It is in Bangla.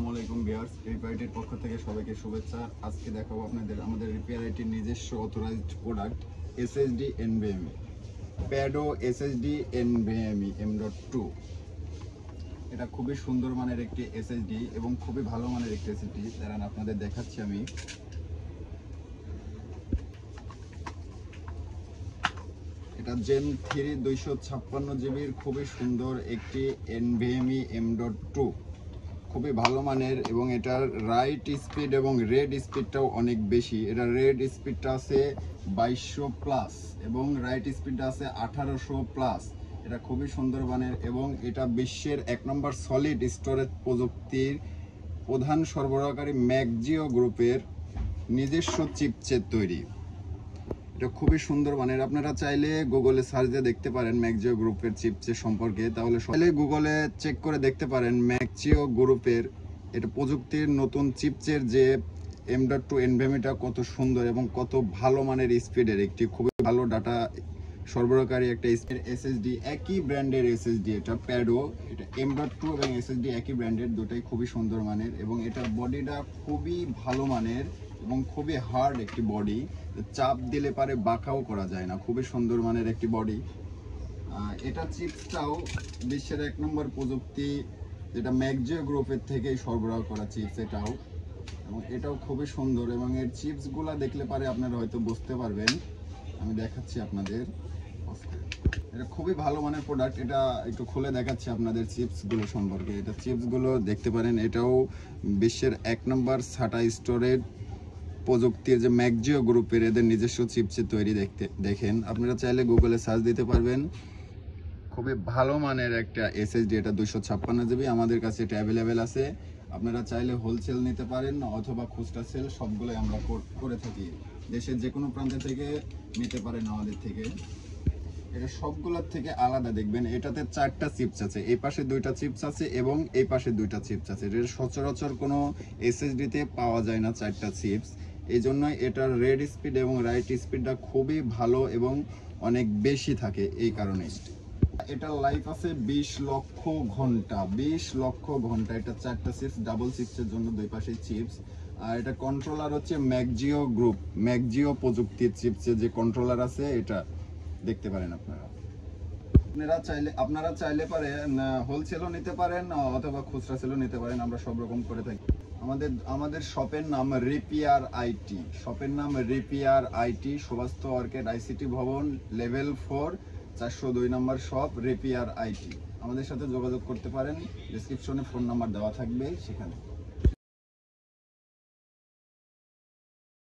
আসসালামু আলাইকুম ভিউয়ার্স, রিপেয়ারের পক্ষ থেকে সবাইকে শুভেচ্ছা। আজকে দেখাবো আপনাদের আমাদের রিপেয়ারের নিজস্ব authorised product SSD NVMe প্যাডো SSD NVMe M.2। এটা খুবই সুন্দর মানের একটি এসএসডি এবং খুবই ভালো মানের একটি এসএসডি। দাঁড়ান আপনাদের দেখাচ্ছি আমি। এটা জেন 3 256 জিবির খুবই সুন্দর একটি এনভিএমই M.2, খুবই ভালো মানের এবং এটার রাইট স্পিড এবং রেড স্পিডটাও অনেক বেশি। এটা রেড স্পিডটা আছে 2200 প্লাস এবং রাইট স্পিডটা আছে 1800 প্লাস। এটা খুবই সুন্দর মানের এবং এটা বিশ্বের 1 নম্বর সলিড স্টোরেজ প্রযুক্তির প্রধান সরবরাহকারী ম্যাগজিও গ্রুপের নিজস্ব চিপসেট তৈরি। এটা খুবই সুন্দর মানের। আপনারা চাইলে গুগলে সার্চ দিয়ে দেখতে পারেন ম্যাগজিও গ্রুপের চিপসেট সম্পর্কে, তাহলে চাইলে গুগলে চেক করে দেখতে পারেন ম্যাগজিও গ্রুপের এটা প্রযুক্তির নতুন চিপসের যে M.2 এনভিএমইটা কত সুন্দর এবং কত ভালো মানের স্পিডের একটি খুবই ভালো ডাটা সরবরাহকারী একটা এসএসডি। একই ব্র্যান্ডের এসএসডি, এটা প্যাডো, এটা M.2 এবং এসএসডি একই ব্র্যান্ডের, দুটাই খুবই সুন্দর মানের এবং এটার বডিটা খুবই ভালো মানের এবং খুবই হার্ড একটি বডি। চাপ দিলে পারে বাঁকাও করা যায় না, খুবই সুন্দর মানের একটি বডি। এটা চিপসটাও বিশ্বের 1 নম্বর প্রযুক্তি যেটা ম্যাগজিও গ্রুপের থেকেই সরবরাহ করা চিপস এটাও, এবং এটাও খুবই সুন্দর এবং এর চিপসগুলা দেখলে পারে আপনারা হয়তো বুঝতে পারবেন। আমি দেখাচ্ছি আপনাদের, এটা খুবই ভালো মানের প্রোডাক্ট। এটা একটু খুলে দেখাচ্ছি আপনাদের চিপসগুলো সম্পর্কে। এটা চিপসগুলো দেখতে পারেন, এটাও বিশ্বের 1 নম্বর সাটা স্টোরেজ প্রযুক্তির যে ম্যাগজিও গ্রুপের এদের নিজস্ব চিপসেট তৈরি। দেখেন আপনারা চাইলে গুগলে সার্চ দিতে পারবেন। খুবই ভালো মানের একটা এসএসডি, এটা 256 জিবি। আমাদের কাছে এটা অ্যাভেলেবেল আছে। আপনারা চাইলে হোলসেল নিতে পারেন অথবা খুচরা সেল, সবগুলোই আমরা করে থাকি। দেশের যে কোনো প্রান্ত থেকে নিতে পারেন আমাদের থেকে। এটা সবগুলোর থেকে আলাদা, দেখবেন এটাতে 4টা চিপস আছে, এই পাশে 2টা চিপস আছে এবং এই পাশে 2টা চিপস আছে। এটা সচরাচর কোনো এসএসডিতে পাওয়া যায় না 4টা চিপস, এই জন্যই এটার রেড স্পিড এবং রাইট স্পিডটা খুবই ভালো এবং অনেক বেশি থাকে। এই কারণে এটার লাইফ আছে 20 লক্ষ ঘন্টা। 20 লক্ষ ঘন্টা। এটা 4টা চিপস, ডাবল চিপসের জন্য 2 পাশে চিপস। আর এটা কন্ট্রোলার হচ্ছে ম্যাগজিও গ্রুপ, ম্যাগজিও প্রযুক্তির চিপসের যে কন্ট্রোলার আছে এটা দেখতে পারেন আপনারা। আপনারা চাইলে পারেন হোলসেলও নিতে পারেন অথবা খুচরা সেলও নিতে পারেন, আমরা সব রকম করে থাকি। আমাদের শপের নাম রিপেয়ার আইটি, শপের নাম repair IT, Subastu arcade ICT ভবন, লেভেল 4, 402 নম্বর শপ, রিপেয়ার আইটি। আমাদের সাথে যোগাযোগ করতে পারেন, ডেসক্রিপশনে ফোন নাম্বার দেওয়া থাকবে সেখানে।